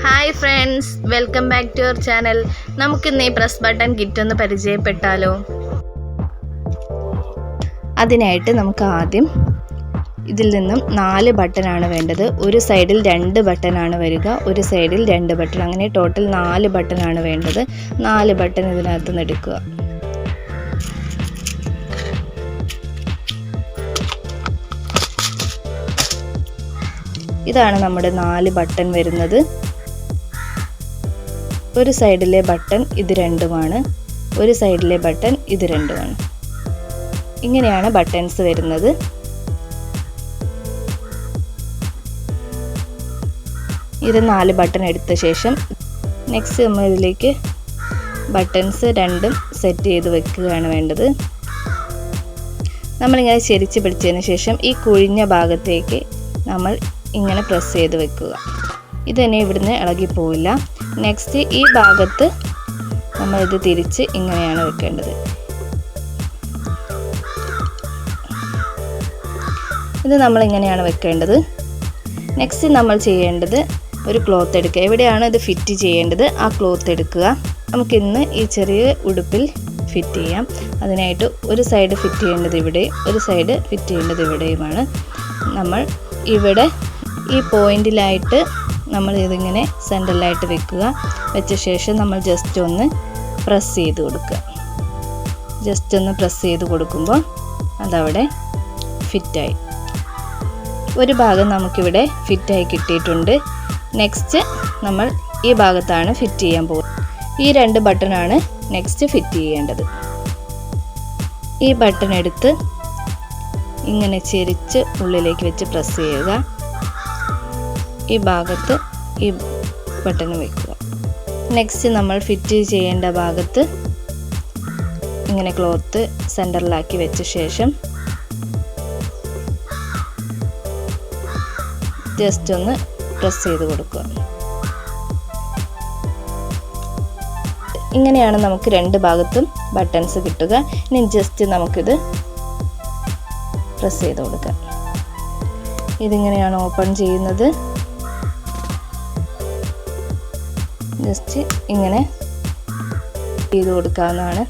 Hi friends, welcome back to your channel. നമുക്കിന്ന് ഈ press button kit ഒന്ന് പരിചയപ്പെട്ടാലോ? അതിനായിട്ട് നമുക്ക് ആദ്യം ഇതിൽ നിന്നും 4 ബട്ടനാണ് വേണ്ടത്. ഒരു സൈഡിൽ 2 ബട്ടനാണ് വരിക, ഒരു സൈഡിൽ 2 ബട്ടൺ, അങ്ങനെ ടോട്ടൽ 4 ബട്ടനാണ് വേണ്ടത്. 4 ബട്ടൺ ഇതിനകത്ത് നിന്ന് എടുക്കുക. ഇതാണ് നമ്മുടെ 4 ബട്ടൺ വരുന്നത്. ഒരു സൈഡിലെ ബട്ടൺ ഇത് രണ്ടുമാണ്, ഒരു സൈഡിലെ ബട്ടൺ ഇത് രണ്ടുമാണ്. ഇങ്ങനെയാണ് ബട്ടൺസ് വരുന്നത്. ഇത് 4 ബട്ടൺ എടുത്ത ശേഷം നെക്സ്റ്റ് നമ്മൾ ഇതിലേക്ക് ബട്ടൺസ് രണ്ടും സെറ്റ് ചെയ്ത് വെക്കുകയാണ് വേണ്ടത്. നമ്മളിങ്ങനെ ചെരിച്ച് പിടിച്ചതിന് ശേഷം ഈ കുഴിഞ്ഞ ഭാഗത്തേക്ക് നമ്മൾ ഇങ്ങനെ പ്രസ് ചെയ്ത് വെക്കുക. ഇതന്നെ ഇവിടുന്ന് ഇളകിപ്പോവില്ല. നെക്സ്റ്റ് ഈ ഭാഗത്ത് നമ്മളിത് തിരിച്ച് ഇങ്ങനെയാണ് വെക്കേണ്ടത്. ഇത് നമ്മളിങ്ങനെയാണ് വെക്കേണ്ടത്. നെക്സ്റ്റ് നമ്മൾ ചെയ്യേണ്ടത് ഒരു ക്ലോത്ത് എടുക്കുക. എവിടെയാണ് ഇത് ഫിറ്റ് ചെയ്യേണ്ടത് ആ ക്ലോത്ത് എടുക്കുക. നമുക്കിന്ന് ഈ ചെറിയ ഉടുപ്പിൽ ഫിറ്റ് ചെയ്യാം. അതിനായിട്ട് ഒരു സൈഡ് ഫിറ്റ് ചെയ്യേണ്ടത് ഇവിടെയും ഒരു സൈഡ് ഫിറ്റ് ചെയ്യേണ്ടത് ഇവിടെയുമാണ്. നമ്മൾ ഇവിടെ ഈ പോയിന്റിലായിട്ട് നമ്മൾ ഇതിങ്ങനെ സെൻറ്ററിലായിട്ട് വെക്കുക. വെച്ച ശേഷം നമ്മൾ ജസ്റ്റ് ഒന്ന് പ്രസ് ചെയ്ത് കൊടുക്കുക. ജസ്റ്റ് ഒന്ന് പ്രസ് ചെയ്ത് കൊടുക്കുമ്പോൾ അതവിടെ ഫിറ്റായി. ഒരു ഭാഗം നമുക്കിവിടെ ഫിറ്റായി കിട്ടിയിട്ടുണ്ട്. നെക്സ്റ്റ് നമ്മൾ ഈ ഭാഗത്താണ് ഫിറ്റ് ചെയ്യാൻ പോകുന്നത്. ഈ 2 ബട്ടണാണ് നെക്സ്റ്റ് ഫിറ്റ് ചെയ്യേണ്ടത്. ഈ ബട്ടൺ എടുത്ത് ഇങ്ങനെ ചെരിച്ച് ഉള്ളിലേക്ക് വെച്ച് പ്രസ് ചെയ്യുക. ഈ ഭാഗത്ത് ഈ ബട്ടൺ വെക്കുക. നെക്സ്റ്റ് നമ്മൾ ഫിറ്റ് ചെയ്യേണ്ട ഭാഗത്ത് ഇങ്ങനെ ക്ലോത്ത് സെൻറ്ററിലാക്കി വെച്ച ശേഷം ജസ്റ്റ് ഒന്ന് പ്രസ് ചെയ്ത് കൊടുക്കുക. ഇങ്ങനെയാണ് നമുക്ക് 2 ഭാഗത്തും ബട്ടൺസ് കിട്ടുക. ഇനി ജസ്റ്റ് നമുക്കിത് പ്രസ് ചെയ്ത് കൊടുക്കാം. ഇതിങ്ങനെയാണ് ഓപ്പൺ ചെയ്യുന്നത്. ജസ്റ്റ് ഇങ്ങനെ ചെയ്ത് കൊടുക്കാവുന്നതാണ്.